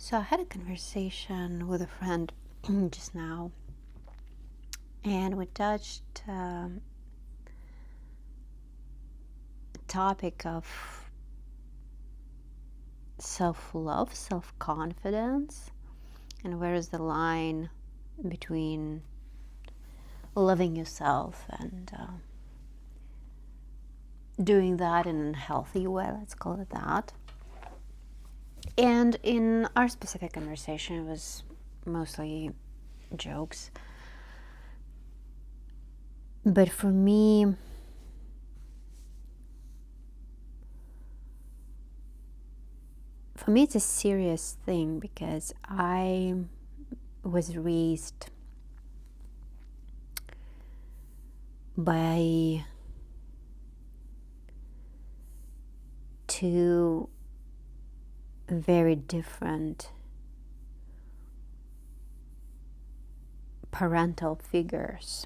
So I had a conversation with a friend just now, and we touched the topic of self-love, self-confidence, and where is the line between loving yourself and doing that in a healthy way, let's call it that. And in our specific conversation, it was mostly jokes. But for me, it's a serious thing because I was raised by two very different parental figures.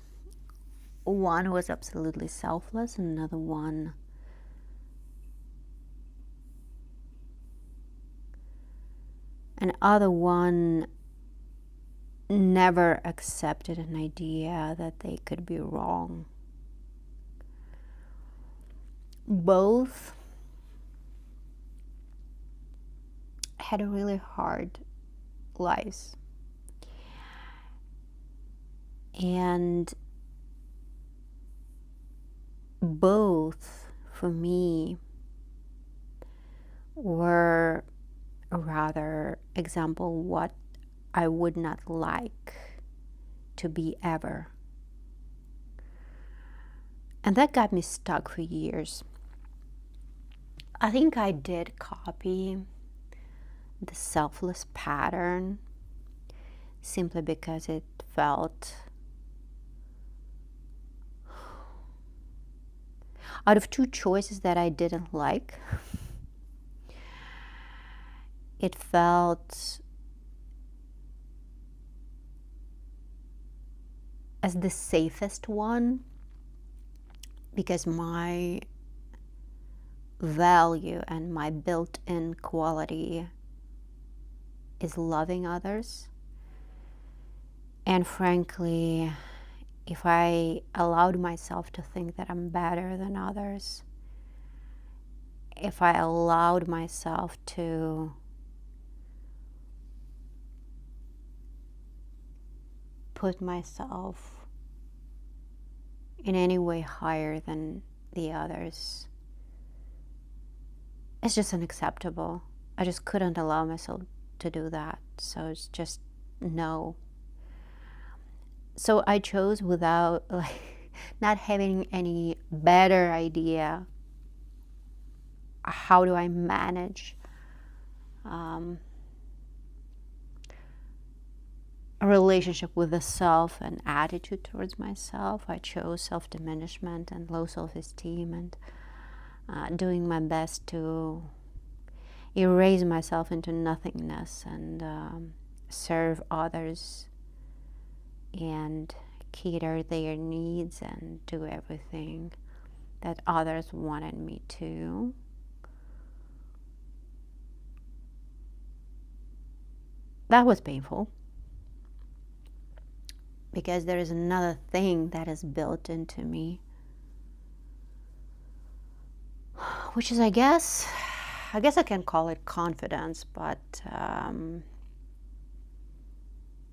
One was absolutely selfless, and another one never accepted an idea that they could be wrong. Both had really hard lives, and both, for me, were a rather example what I would not like to be ever. And that got me stuck for years. I think I did copy the selfless pattern simply because it felt, out of two choices that I didn't like, it felt as the safest one, because my value and my built-in quality is loving others. And frankly, if I allowed myself to think that I'm better than others, if I allowed myself to put myself in any way higher than the others, it's just unacceptable. I just couldn't allow myself to do that. So it's just no. So I chose without not having any better idea how do I manage a relationship with the self and attitude towards myself. I chose self-diminishment and low self-esteem, and doing my best to erase myself into nothingness and serve others and cater their needs and do everything that others wanted me to. That was painful, because there is another thing that is built into me, which is, I guess I can call it confidence, but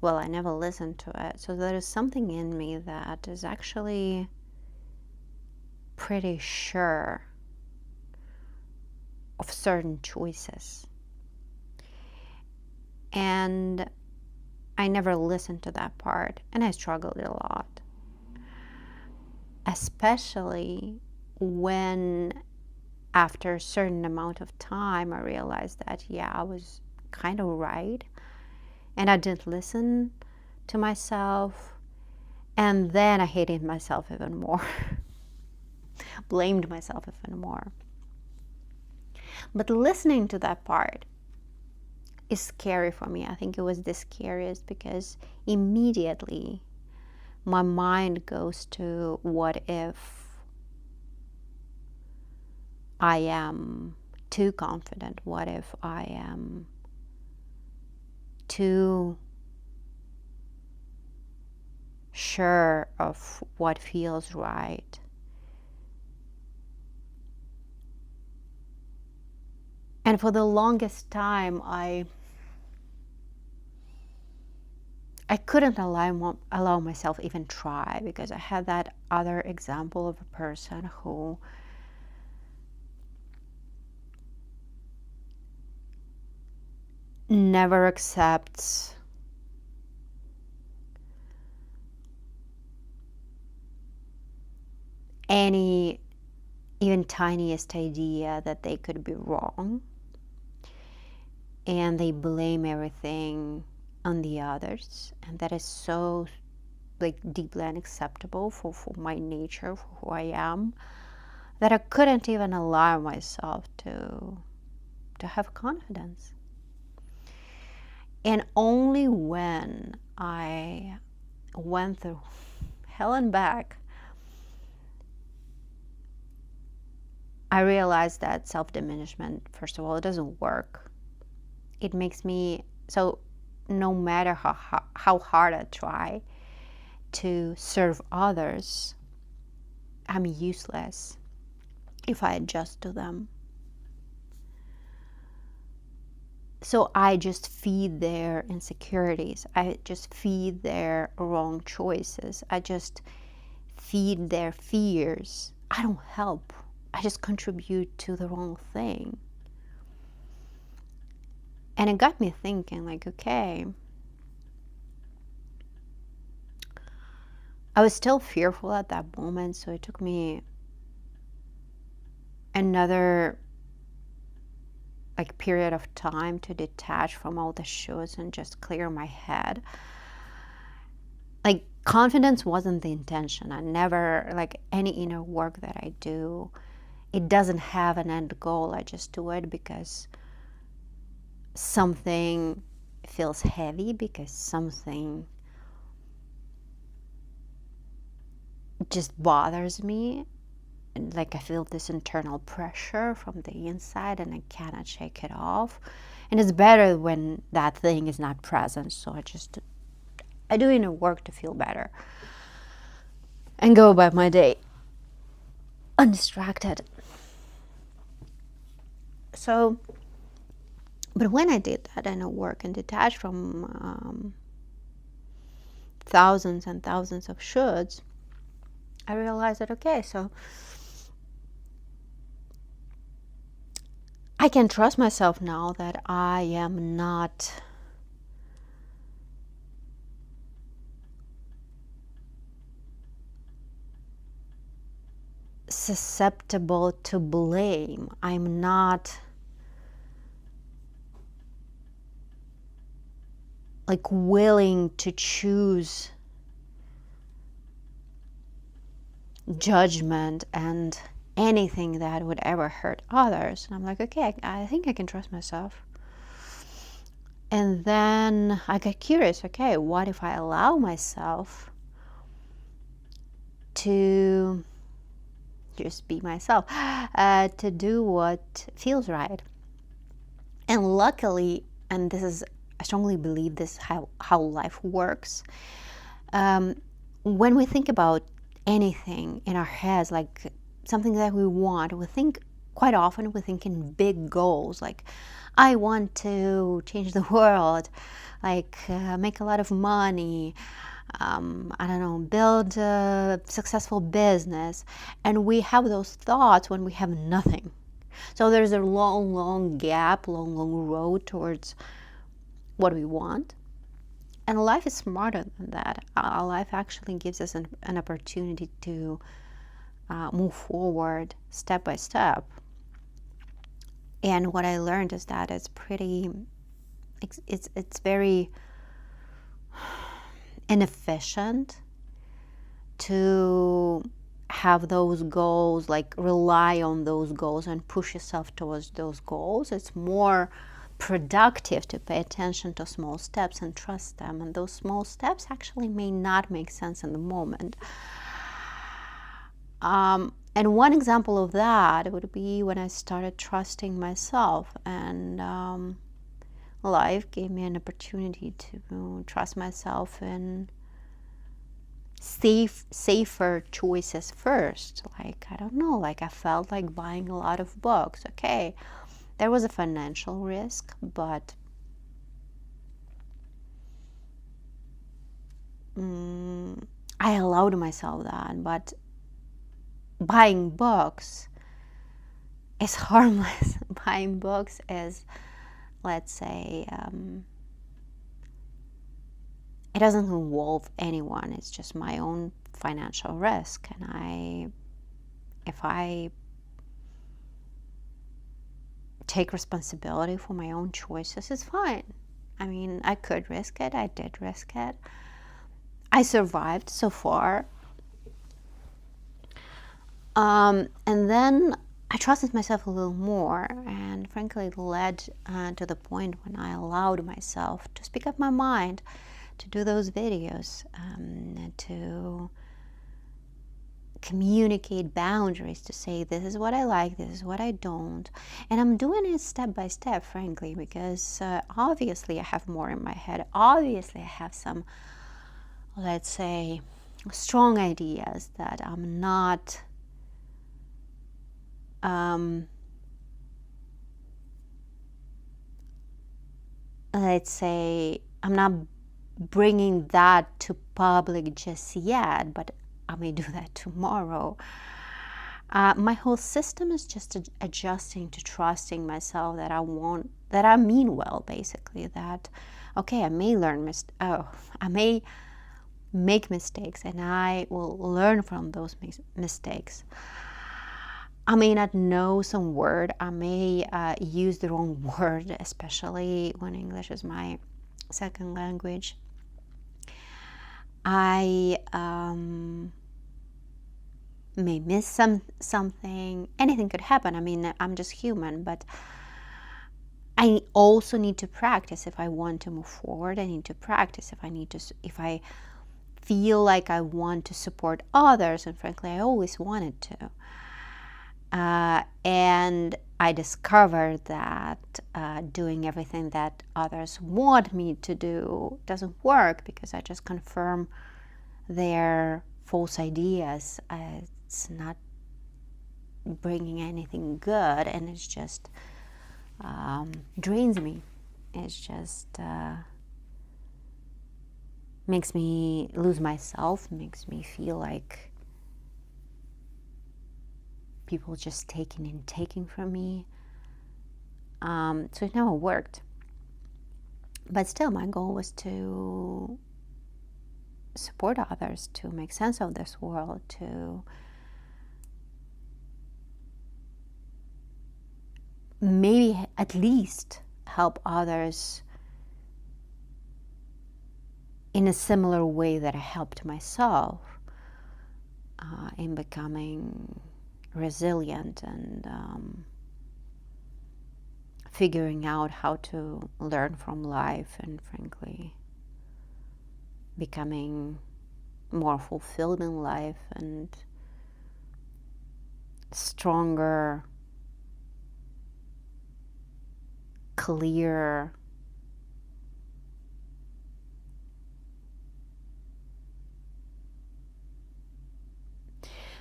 well, I never listened to it. So there is something in me that is actually pretty sure of certain choices. And I never listened to that part, and I struggled a lot. Especially when, after a certain amount of time, I realized that, yeah, I was kind of right, and I didn't listen to myself, and then I hated myself even more, blamed myself even more. But listening to that part is scary for me. I think it was the scariest, because immediately my mind goes to, what if I am too confident? What if I am too sure of what feels right. And for the longest time, I couldn't allow myself even try, because I had that other example of a person who never accepts any even tiniest idea that they could be wrong, and they blame everything on the others, and that is so like deeply unacceptable for my nature, for who I am, that I couldn't even allow myself to have confidence. And only when I went through hell and back, I realized that self-diminishment, first of all, it doesn't work. It makes me, so no matter how hard I try to serve others, I'm useless if I adjust to them. So I just feed their insecurities. I just feed their wrong choices. I just feed their fears. I don't help. I just contribute to the wrong thing. And it got me thinking, like, okay, I was still fearful at that moment, so it took me another period of time to detach from all the shoulds and just clear my head. Like, confidence wasn't the intention. I never, like, any inner work that I do, it doesn't have an end goal. I just do it because something feels heavy, because something just bothers me. And like, I feel this internal pressure from the inside and I cannot shake it off. And it's better when that thing is not present. So I do inner work to feel better and go about my day undistracted. So, but when I did that inner work and detached from thousands and thousands of shoulds, I realized that, okay, so I can trust myself now that I am not susceptible to blame. I'm not like willing to choose judgment and anything that would ever hurt others. And I'm like, okay, I think I can trust myself. And then I got curious, okay, what if I allow myself to just be myself, to do what feels right? And luckily, and this is, I strongly believe this is how life works. When we think about anything in our heads, like something that we want, we think quite often, we think in big goals, like I want to change the world, like make a lot of money, I don't know, build a successful business. And we have those thoughts when we have nothing. So there's a long gap, long road towards what we want. And life is smarter than that. Life actually gives us an opportunity to move forward step by step. And what I learned is that it's very inefficient to have those goals, like rely on those goals and push yourself towards those goals. It's more productive to pay attention to small steps and trust them. And those small steps actually may not make sense in the moment. And one example of that would be when I started trusting myself and life gave me an opportunity to trust myself in safer choices first. Like, I don't know, like I felt like buying a lot of books. Okay, there was a financial risk, but I allowed myself that. But buying books is harmless. Buying books is, let's say, it doesn't involve anyone. It's just my own financial risk. And if I take responsibility for my own choices, it's fine. I mean, I could risk it. I did risk it. I survived so far. And then I trusted myself a little more, and frankly, it led to the point when I allowed myself to speak up my mind, to do those videos, to communicate boundaries, to say this is what I like, this is what I don't. And I'm doing it step by step, frankly, because obviously I have more in my head. Obviously I have some, let's say, strong ideas that I'm not let's say I'm not bringing that to public just yet, but I may do that tomorrow. My whole system is just adjusting to trusting myself that I mean well, basically. That, okay, I may I may make mistakes, and I will learn from those mistakes. I may not know some word. I may use the wrong word, especially when English is my second language. I may miss something. Anything could happen. I mean, I'm just human, but I also need to practice. If I want to move forward, I need to practice. If I feel like I want to support others, and frankly, I always wanted to. And I discovered that doing everything that others want me to do doesn't work, because I just confirm their false ideas. It's not bringing anything good, and it's just drains me. It's just makes me lose myself, makes me feel like people just taking from me. So it never worked. But still, my goal was to support others, to make sense of this world, to maybe at least help others in a similar way that I helped myself in becoming resilient and figuring out how to learn from life, and frankly becoming more fulfilled in life and stronger, clear,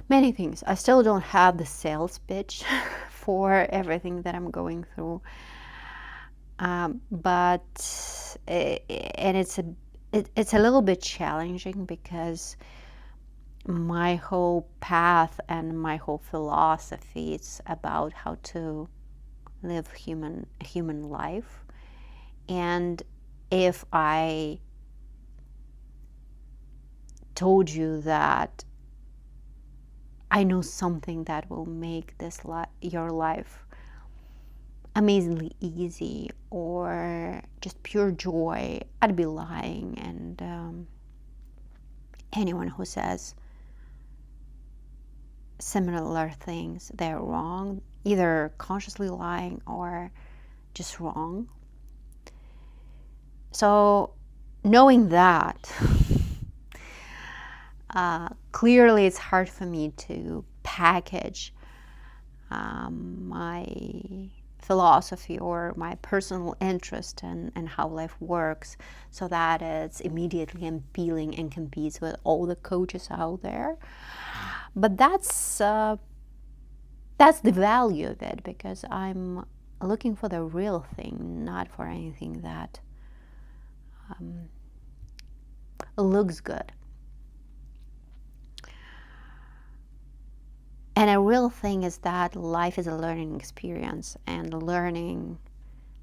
many things. I still don't have the sales pitch for everything that I'm going through, but it's a little bit challenging, because my whole path and my whole philosophy is about how to live human life. And if I told you that I know something that will make your life amazingly easy or just pure joy, I'd be lying. And anyone who says similar things, they're wrong, either consciously lying or just wrong. So knowing that, clearly it's hard for me to package my philosophy or my personal interest in how life works, so that it's immediately appealing and competes with all the coaches out there. But that's the value of it, because I'm looking for the real thing, not for anything that looks good. And a real thing is that life is a learning experience, and learning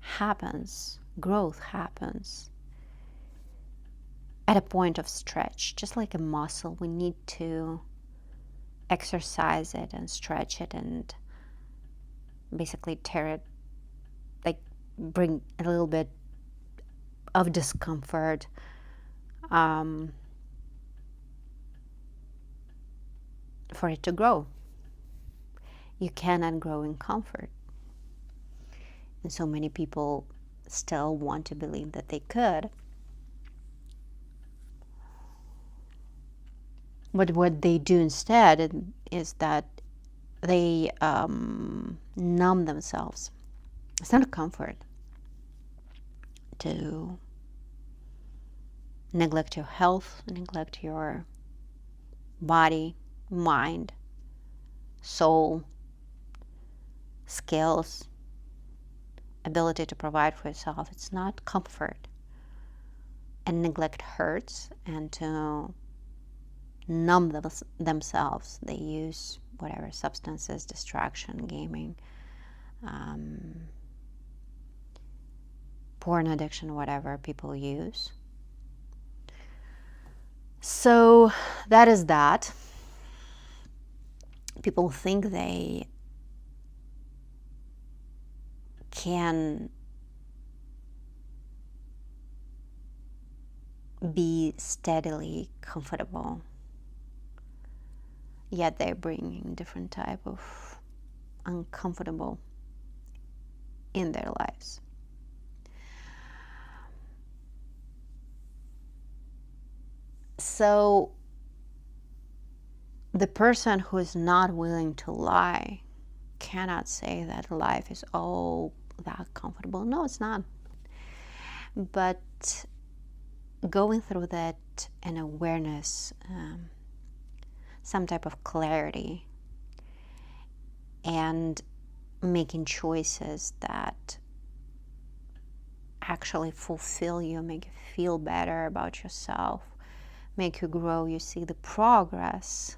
happens, growth happens at a point of stretch. Just like a muscle, we need to exercise it and stretch it and basically tear it, like bring a little bit of discomfort, for it to grow. You cannot grow in comfort. And so many people still want to believe that they could. But what they do instead is that they numb themselves. It's not a comfort to neglect your health, neglect your body, mind, soul, skills, ability to provide for yourself. It's not comfort. And neglect hurts, and to numb themselves, they use whatever substances, distraction, gaming, porn addiction, whatever people use. So that is that. People think they can be steadily comfortable, yet they're bringing different type of uncomfortable in their lives. So the person who is not willing to lie cannot say that life is all that comfortable. No, it's not. But going through that an awareness, some type of clarity, and making choices that actually fulfill you, make you feel better about yourself, make you grow, you see the progress,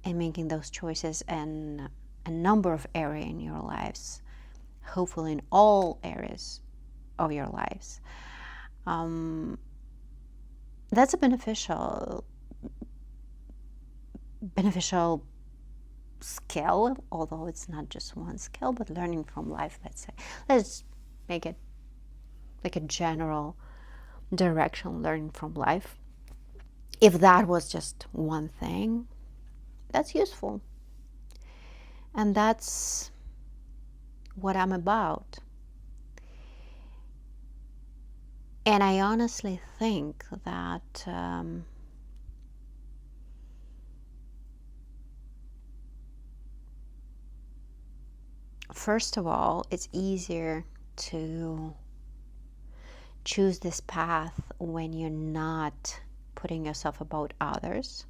and making those choices in a number of areas in your lives, hopefully in all areas of your lives. That's a beneficial skill, although it's not just one skill, but learning from life, let's say. Let's make it like a general direction, learning from life. If that was just one thing, that's useful. And that's what I'm about. And I honestly think that first of all, it's easier to choose this path when you're not putting yourself above others,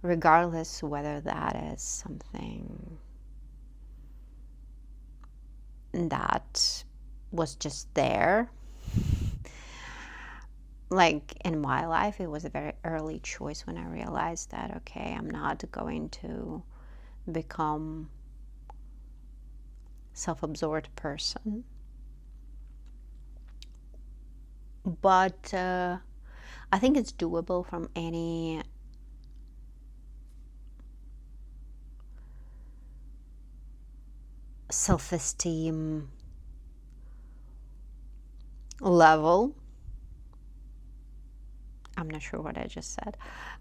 regardless whether that is something that was just there. Like in my life, it was a very early choice when I realized that, okay, I'm not going to become self-absorbed person. But I think it's doable from any self-esteem level. I'm not sure what I just said,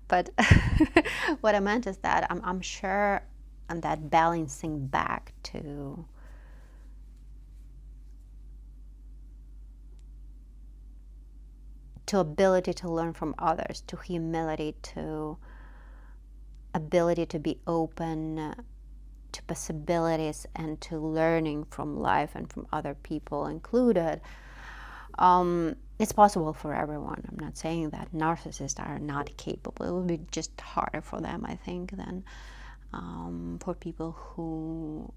but what I meant is that I'm sure that balancing back to ability to learn from others, to humility, to ability to be open to possibilities and to learning from life and from other people included. It's possible for everyone. I'm not saying that narcissists are not capable. It will be just harder for them, I think, than for people who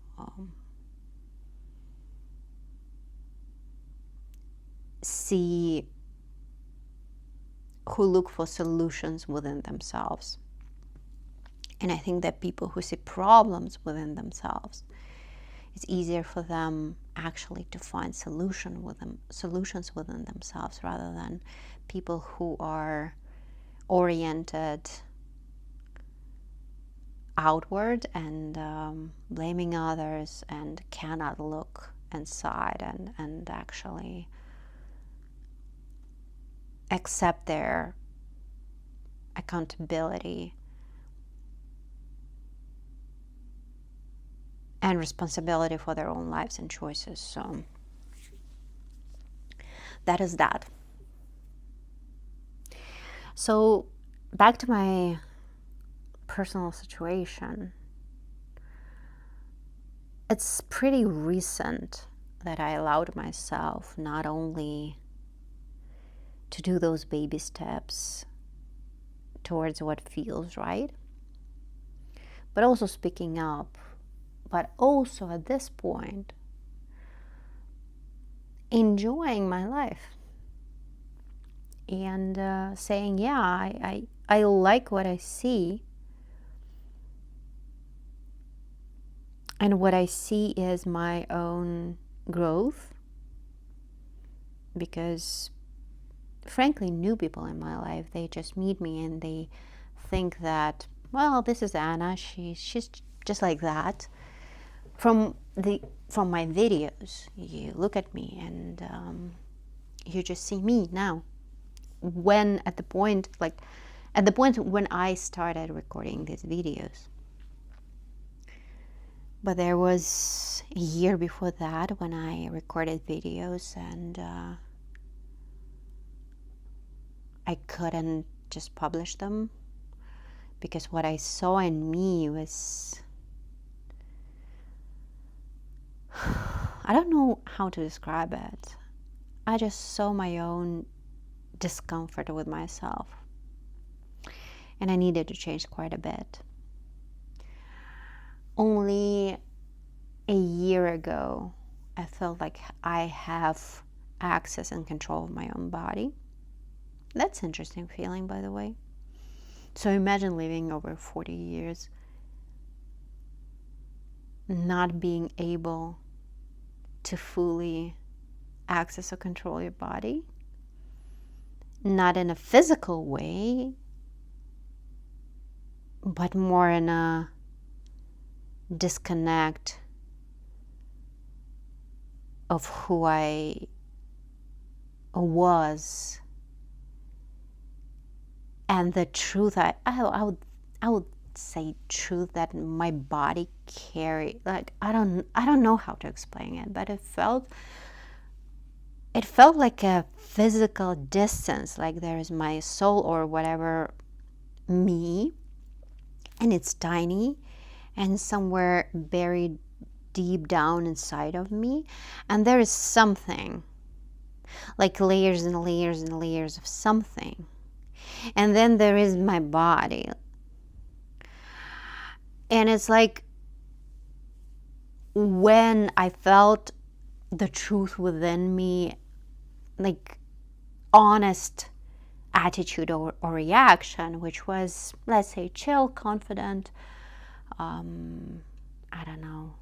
who look for solutions within themselves. And I think that people who see problems within themselves, it's easier for them actually to find solutions within themselves, rather than people who are oriented outward and blaming others and cannot look inside and actually accept their accountability and responsibility for their own lives and choices. So that is that. So back to my personal situation. It's pretty recent that I allowed myself not only to do those baby steps towards what feels right, but also speaking up, but also at this point enjoying my life and saying, yeah, I like what I see, and what I see is my own growth, because frankly, new people in my life, they just meet me and they think that, well, this is Anna, she's just like that. From my videos, you look at me and you just see me now. At the point when I started recording these videos. But there was a year before that when I recorded videos and I couldn't just publish them, because what I saw in me was, I don't know how to describe it. I just saw my own discomfort with myself, and I needed to change quite a bit. Only a year ago, I felt like I have access and control of my own body. That's an interesting feeling, by the way. So imagine living over 40 years not being able to fully access or control your body. Not in a physical way, but more in a disconnect of who I was and the truth I would say truth that my body carried. Like I don't know how to explain it, but it felt like a physical distance, like there is my soul or whatever, me, and it's tiny and somewhere buried deep down inside of me, and there is something like layers and layers and layers of something, and then there is my body, and it's like when I felt the truth within me, like honest attitude or reaction, which was, let's say, chill, confident, I don't know,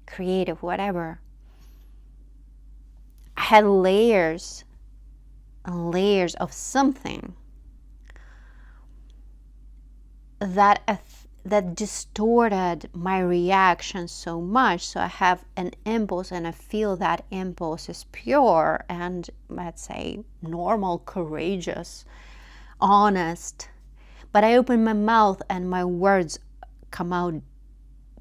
creative, whatever. I had layers and layers of something that distorted my reaction so much. So I have an impulse and I feel that impulse is pure and, let's say, normal, courageous, honest. But I open my mouth and my words come out,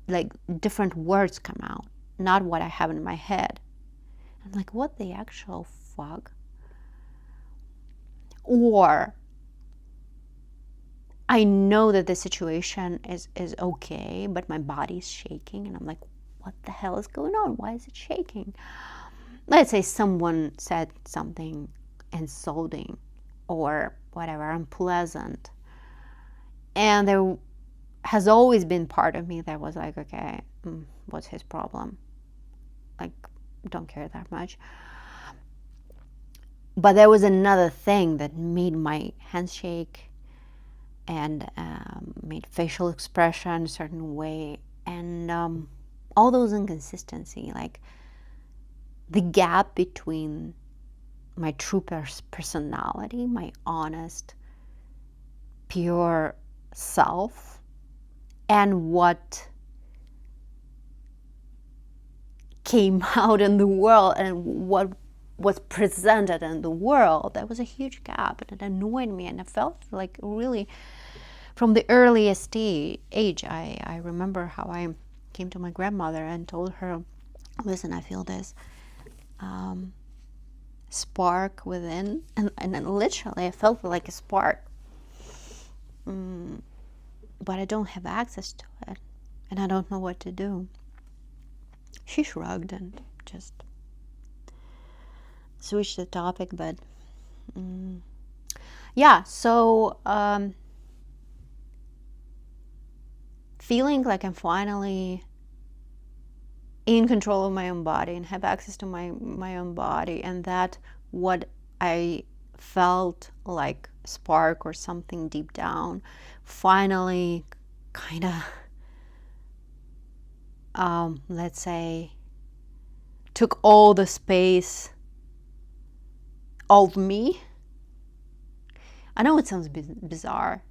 like different words come out, not what I have in my head. I'm like, what the actual fuck? Or I know that the situation is okay, but my body's shaking, and I'm like, what the hell is going on? Why is it shaking? Let's say someone said something insulting or whatever, unpleasant. And there has always been part of me that was like, okay, what's his problem? Like, don't care that much. But there was another thing that made my hands shake and made facial expression a certain way. And all those inconsistency, like the gap between my true personality, my honest, pure self, and what came out in the world and what was presented in the world. That was a huge gap, and it annoyed me, and I felt like really from the earliest age. I remember how I came to my grandmother and told her, listen, I feel this spark within, and then literally I felt like a spark, but I don't have access to it, and I don't know what to do. She shrugged and just switched the topic, but yeah, so feeling like I'm finally in control of my own body and have access to my own body, and that what I felt like spark or something deep down finally kind of let's say took all the space of me. I know it sounds bizarre,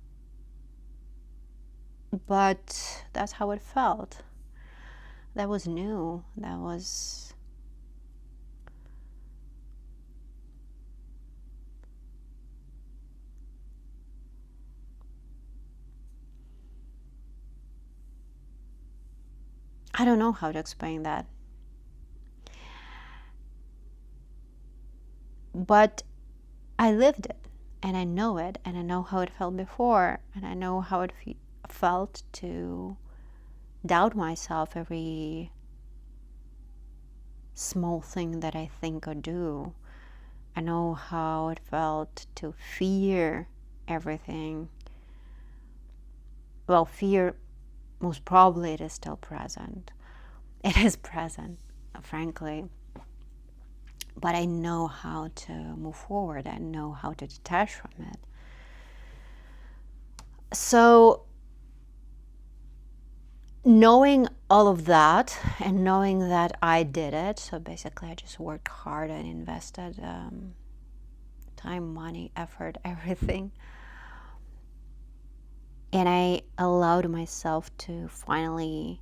but that's how it felt. That was new. That was I don't know how to explain that. But I lived it, and I know it, and I know how it felt before, and I know how it felt to doubt myself every small thing that I think or do. I know how it felt to fear everything. Well, fear, most probably it is still present. It is present, frankly. But I know how to move forward. I know how to detach from it. So knowing all of that and knowing that I did it, so basically I just worked hard and invested time, money, effort, everything. And I allowed myself to finally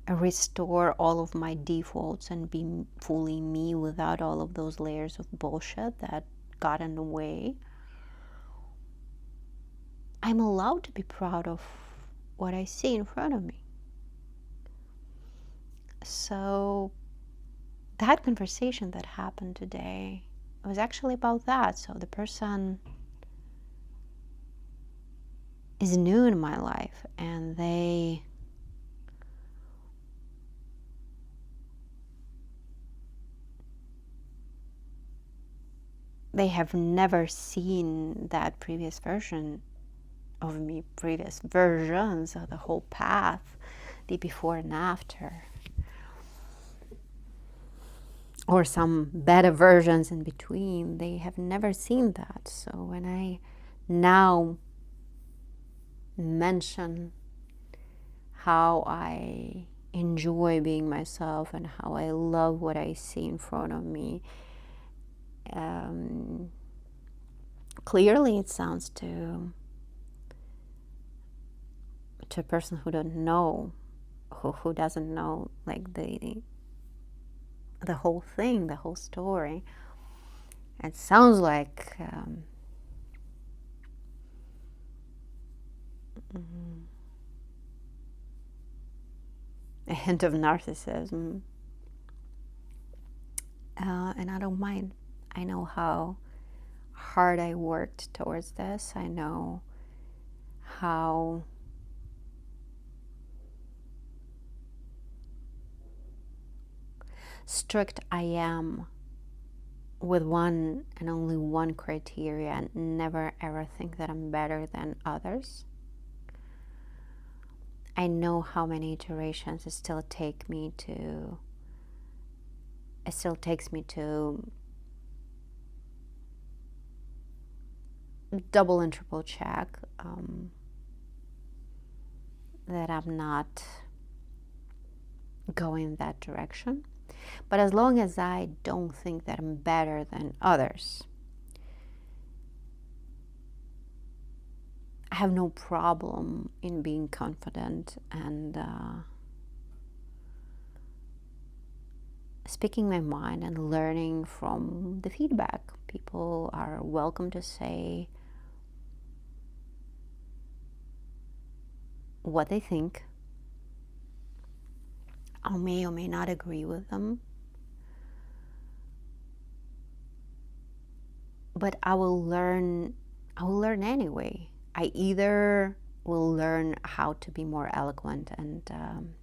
restore all of my defaults and be fully me without all of those layers of bullshit that got in the way. I'm allowed to be proud of what I see in front of me. So that conversation that happened today was actually about that. So the person is new in my life, and they have never seen that previous version of me, previous versions of the whole path, the before and after, or some better versions in between. They have never seen that. So when I now mention how I enjoy being myself and how I love what I see in front of me, clearly it sounds to a person who don't know, who doesn't know like the whole thing, the whole story. It sounds like a hint of narcissism, and I don't mind. I know how hard I worked towards this. I know how strict I am with one and only one criteria, and never ever think that I'm better than others. I know how many iterations it still takes me to double and triple check that I'm not going that direction. But as long as I don't think that I'm better than others, I have no problem in being confident and speaking my mind and learning from the feedback. People are welcome to say what they think. I may or may not agree with them, but I will learn anyway. I either will learn how to be more eloquent and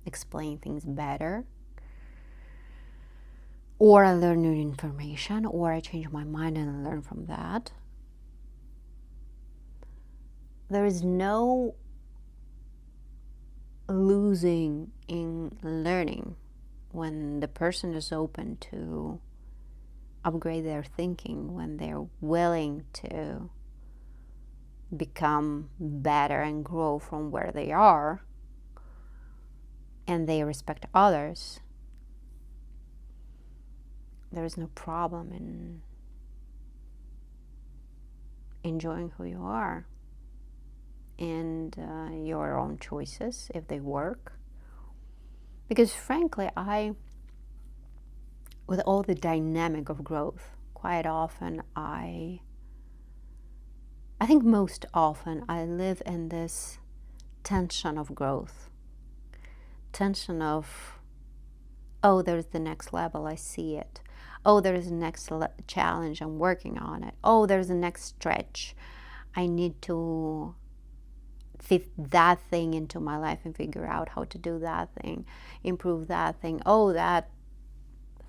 explain things better, or I learn new information, or I change my mind and learn from that. There is no losing in learning when the person is open to upgrade their thinking, when they're willing to become better and grow from where they are, and they respect others. There is no problem in enjoying who you are and your own choices, if they work. Because frankly, with all the dynamic of growth, quite often I think most often I live in this tension of growth. Tension of, oh, there's the next level, I see it. Oh, there's the next challenge, I'm working on it. Oh, there's the next stretch. I need to fit that thing into my life and figure out how to do that thing, improve that thing. Oh, that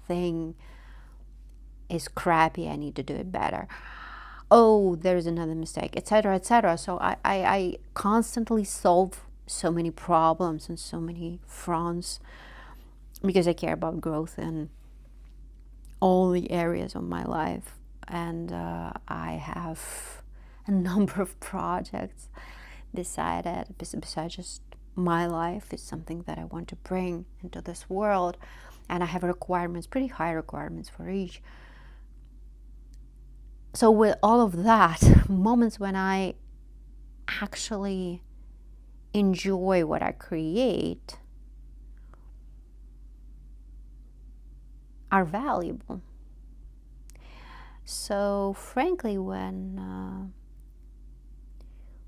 thing is crappy, I need to do it better. Oh, there's another mistake, etc., etc. So I constantly solve so many problems and so many fronts because I care about growth in all the areas of my life. And I have a number of projects besides just my life. Is something that I want to bring into this world, and I have requirements, pretty high requirements for each. So with all of that, moments when I actually enjoy what I create are valuable. So frankly, when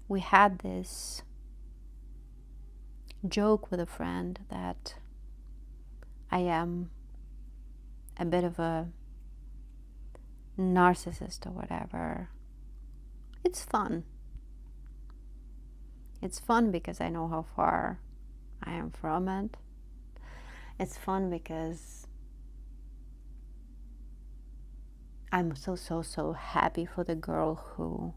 we had this joke with a friend that I am a bit of a narcissist or whatever, it's fun. It's fun because I know how far I am from it. It's fun because I'm so happy for the girl who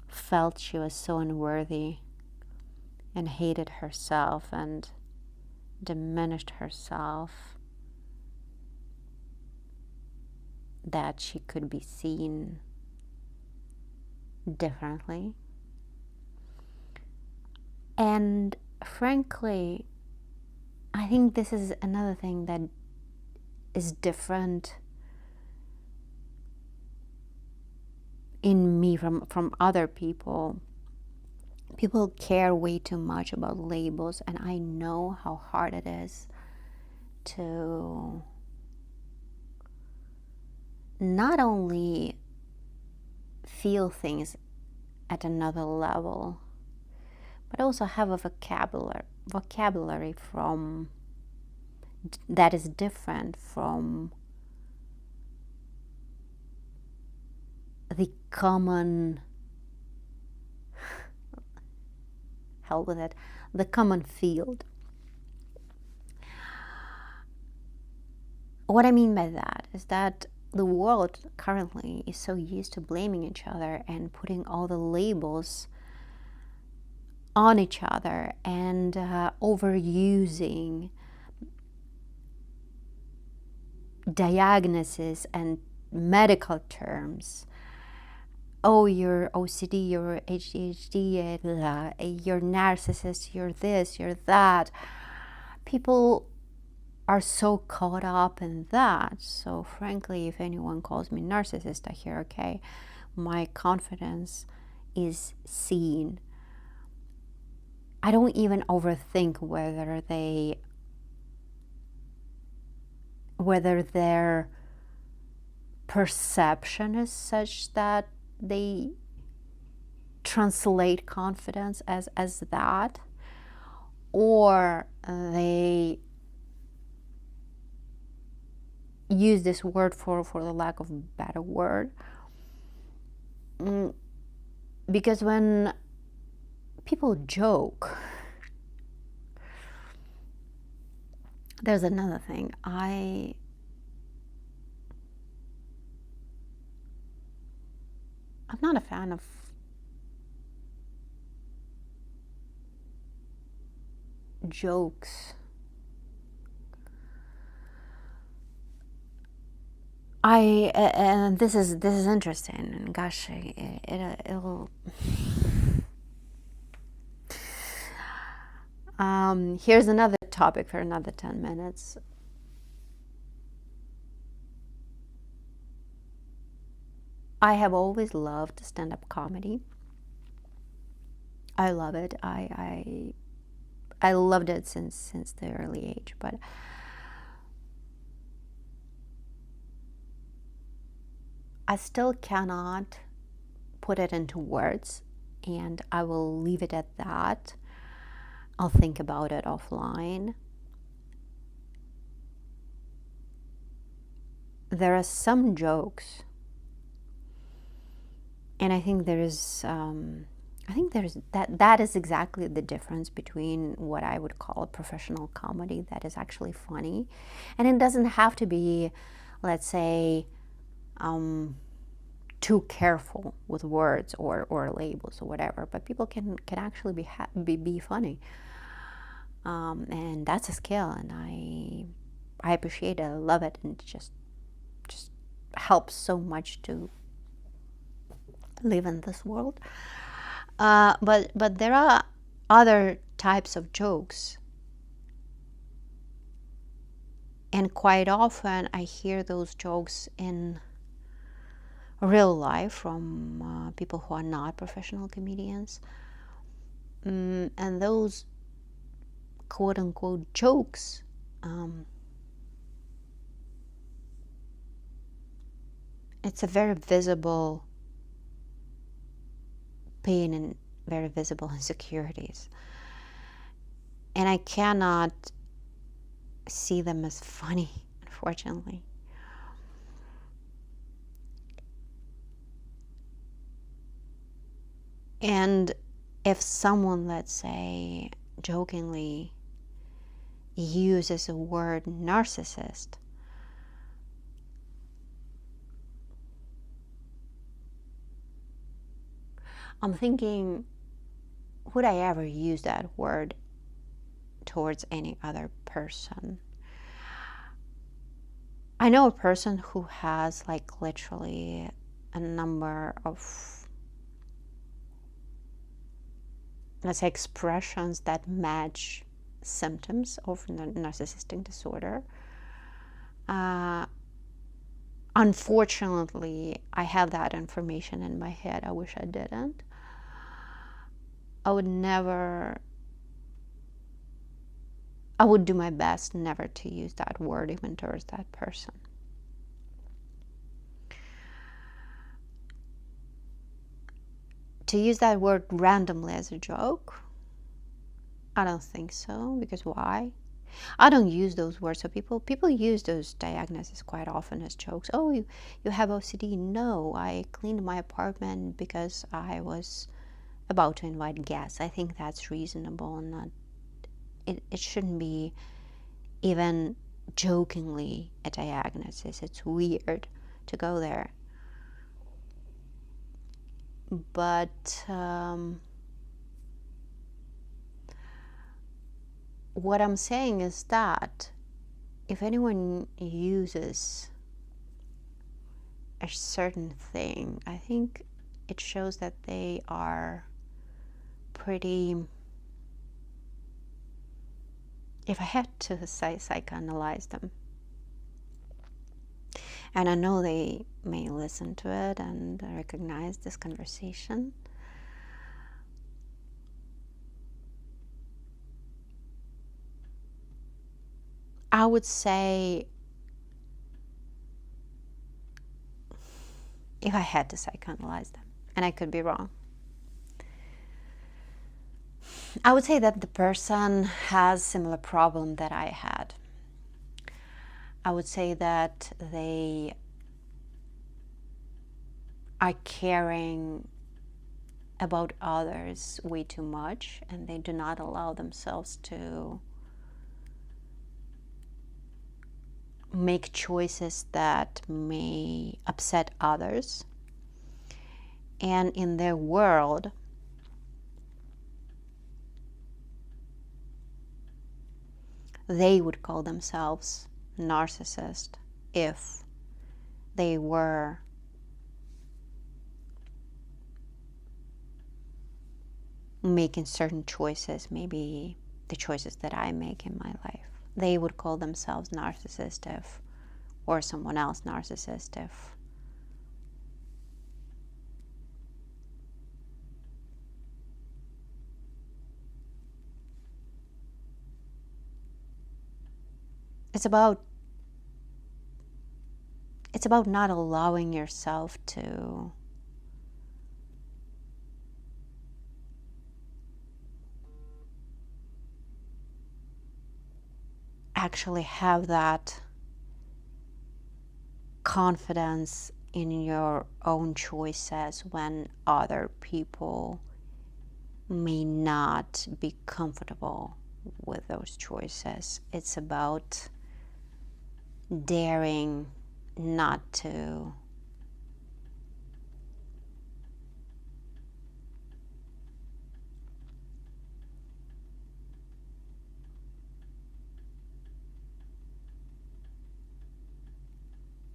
felt she was so unworthy and hated herself and diminished herself, that she could be seen differently. And frankly, I think this is another thing that is different in me from other people. People care way too much about labels, and I know how hard it is to not only feel things at another level, but also have a vocabulary from that is different from the common, hell with it, the common field. What I mean by that is that the world currently is so used to blaming each other and putting all the labels on each other, and overusing diagnoses and medical terms. Oh, you're OCD, you're ADHD, you're narcissist, you're this, you're that. People are so caught up in that. So frankly, if anyone calls me narcissist, I hear, okay, my confidence is seen. I don't even overthink whether their perception is such that they translate confidence as that, or they use this word for the lack of a better word. Because when people joke, there's another thing. I'm not a fan of jokes. And this is interesting, and gosh, it'll here's another topic for another 10 minutes. I have always loved stand-up comedy. I love it. I loved it since the early age, but I still cannot put it into words, and I will leave it at that. I'll think about it offline. There are some jokes, and I think that is exactly the difference between what I would call a professional comedy that is actually funny, and it doesn't have to be, let's say, too careful with words or labels or whatever, but people can actually be funny, and that's a skill, and I appreciate it. I love it, and it just helps so much to live in this world. But there are other types of jokes, and quite often I hear those jokes in real life from people who are not professional comedians, and those quote-unquote jokes it's a very visible pain and very visible insecurities, and I cannot see them as funny, unfortunately. And if someone, let's say, jokingly uses the word narcissist, I'm thinking, would I ever use that word towards any other person? I know a person who has like literally a number of, let's say, expressions that match symptoms of narcissistic disorder. Unfortunately, I have that information in my head. I wish I didn't. I would do my best never to use that word even towards that person. To use that word randomly as a joke, I don't think so. Because why? I don't use those words. So people use those diagnoses quite often as jokes. Oh, you have OCD. No, I cleaned my apartment because I was about to invite guests. I think that's reasonable, and not it shouldn't be even jokingly a diagnosis. It's weird to go there. But what I'm saying is that if anyone uses a certain thing, I think it shows that they are pretty, if I had to psychoanalyze them, and I know they may listen to it and recognize this conversation, I would say, if I had to psychoanalyze them, and I could be wrong, I would say that the person has similar problem that I had. I would say that they are caring about others way too much, and they do not allow themselves to make choices that may upset others. And in their world, they would call themselves narcissist if they were making certain choices, maybe the choices that I make in my life. They would call themselves narcissist if, or someone else narcissist if it's about not allowing yourself to actually have that confidence in your own choices when other people may not be comfortable with those choices. It's about daring not to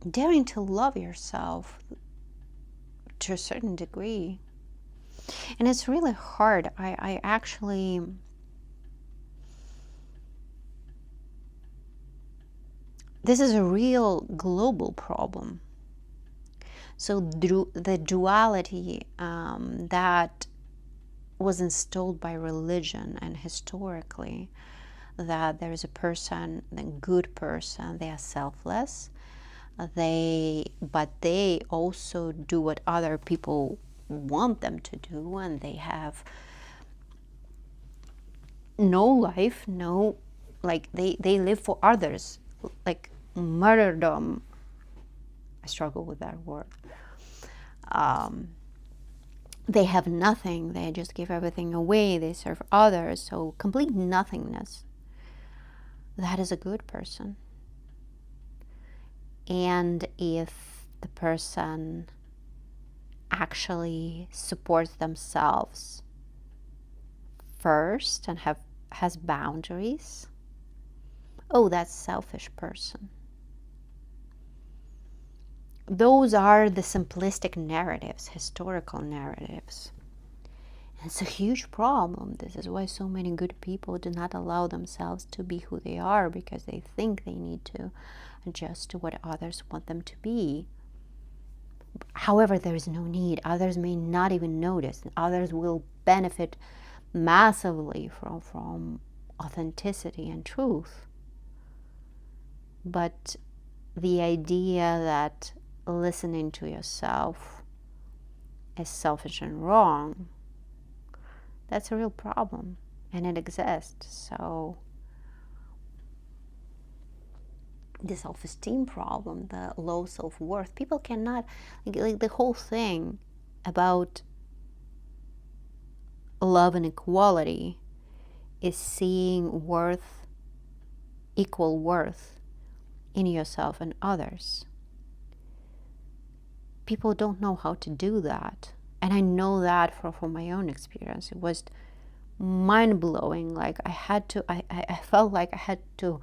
daring to love yourself to a certain degree. And it's really hard. I actually this is a real global problem. So the duality that was installed by religion and historically, that there is a person, the good person, they are selfless, but they also do what other people want them to do, and they have no life, no, like they live for others, like martyrdom. I struggle with that word. They have nothing, they just give everything away, they serve others, so complete nothingness. That is a good person. And if the person actually supports themselves first and has boundaries, oh, that's a selfish person. Those are the simplistic narratives, historical narratives. And it's a huge problem. This is why so many good people do not allow themselves to be who they are, because they think they need to adjust to what others want them to be. However, there is no need. Others may not even notice. Others will benefit massively from authenticity and truth. But the idea that listening to yourself is selfish and wrong, that's a real problem, and it exists. So the self-esteem problem, the low self-worth. People cannot, like the whole thing about love and equality is seeing worth, equal worth in yourself and others. People don't know how to do that. And I know that from my own experience. It was mind-blowing. Like I felt like I had to,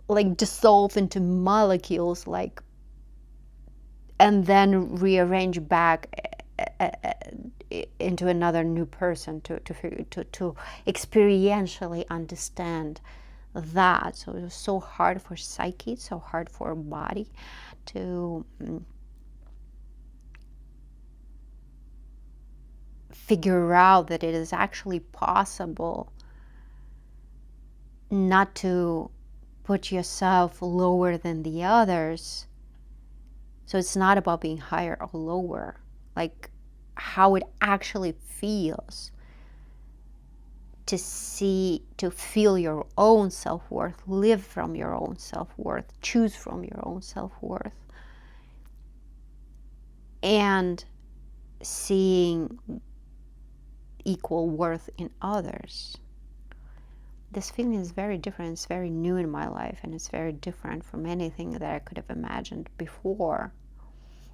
like dissolve into molecules, like, and then rearrange back into another new person to experientially understand that. So it was so hard for psyche, so hard for body to figure out that it is actually possible not to put yourself lower than the others. So it's not about being higher or lower, like how it actually feels to feel your own self-worth, live from your own self-worth, choose from your own self-worth, and seeing equal worth in others. This feeling is very different. It's very new in my life, and it's very different from anything that I could have imagined before.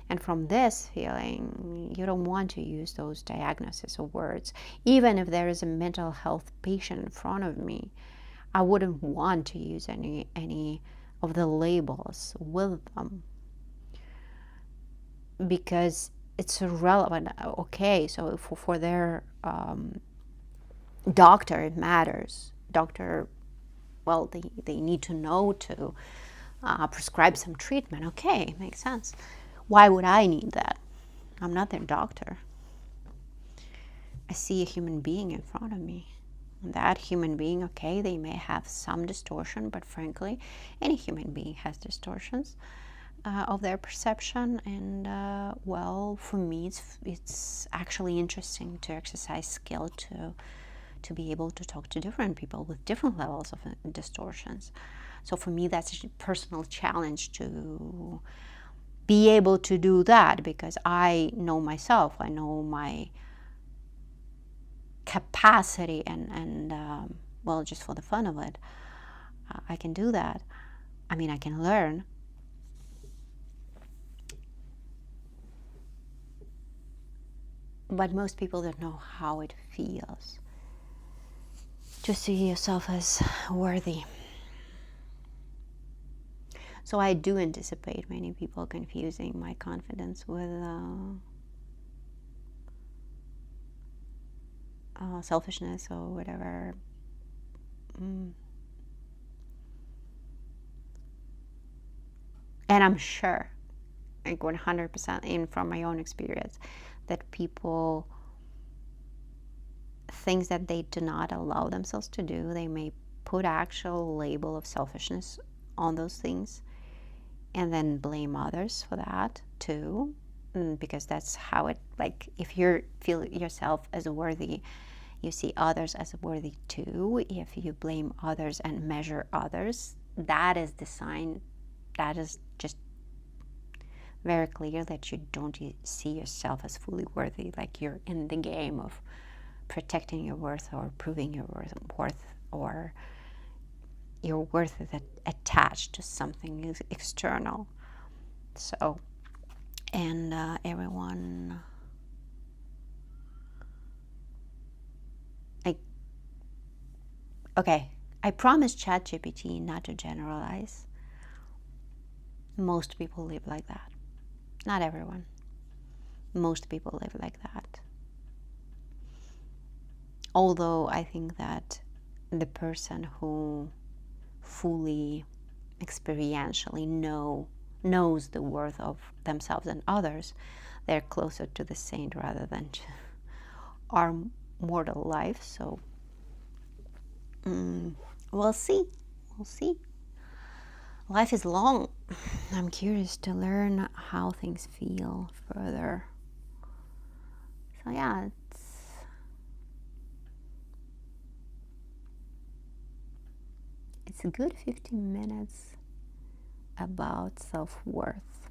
And from this feeling, you don't want to use those diagnoses or words. Even if there is a mental health patient in front of me, I wouldn't want to use any of the labels with them, because it's irrelevant. Okay, so for their doctor, it matters. Doctor, well, they need to know to prescribe some treatment. Okay, makes sense. Why would I need that? I'm not their doctor. I see a human being in front of me. And that human being, okay, they may have some distortion, but frankly, any human being has distortions of their perception. And well, for me, it's actually interesting to exercise skill to be able to talk to different people with different levels of distortions. So for me, that's a personal challenge to be able to do that, because I know myself. I know my capacity, and well, just for the fun of it, I can do that. I mean, I can learn. But most people don't know how it feels to see yourself as worthy. So I do anticipate many people confusing my confidence with selfishness or whatever. And I'm sure, like 100% in from my own experience, that people, things that they do not allow themselves to do, they may put actual label of selfishness on those things, and then blame others for that too, because that's how it, like, if you feel yourself as worthy, you see others as worthy too. If you blame others and measure others, that is the sign, that is just very clear that you don't see yourself as fully worthy, like you're in the game of protecting your worth or proving your worth, or your worth is attached to something external. So, and everyone, okay, I promise ChatGPT not to generalize. Most people live like that. Not everyone. Most people live like that. Although I think that the person who fully experientially knows the worth of themselves and others, they're closer to the saint rather than to our mortal life. So we'll see. Life is long. I'm curious to learn how things feel further. So yeah, It's a good 15 minutes about self-worth.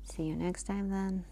See you next time then.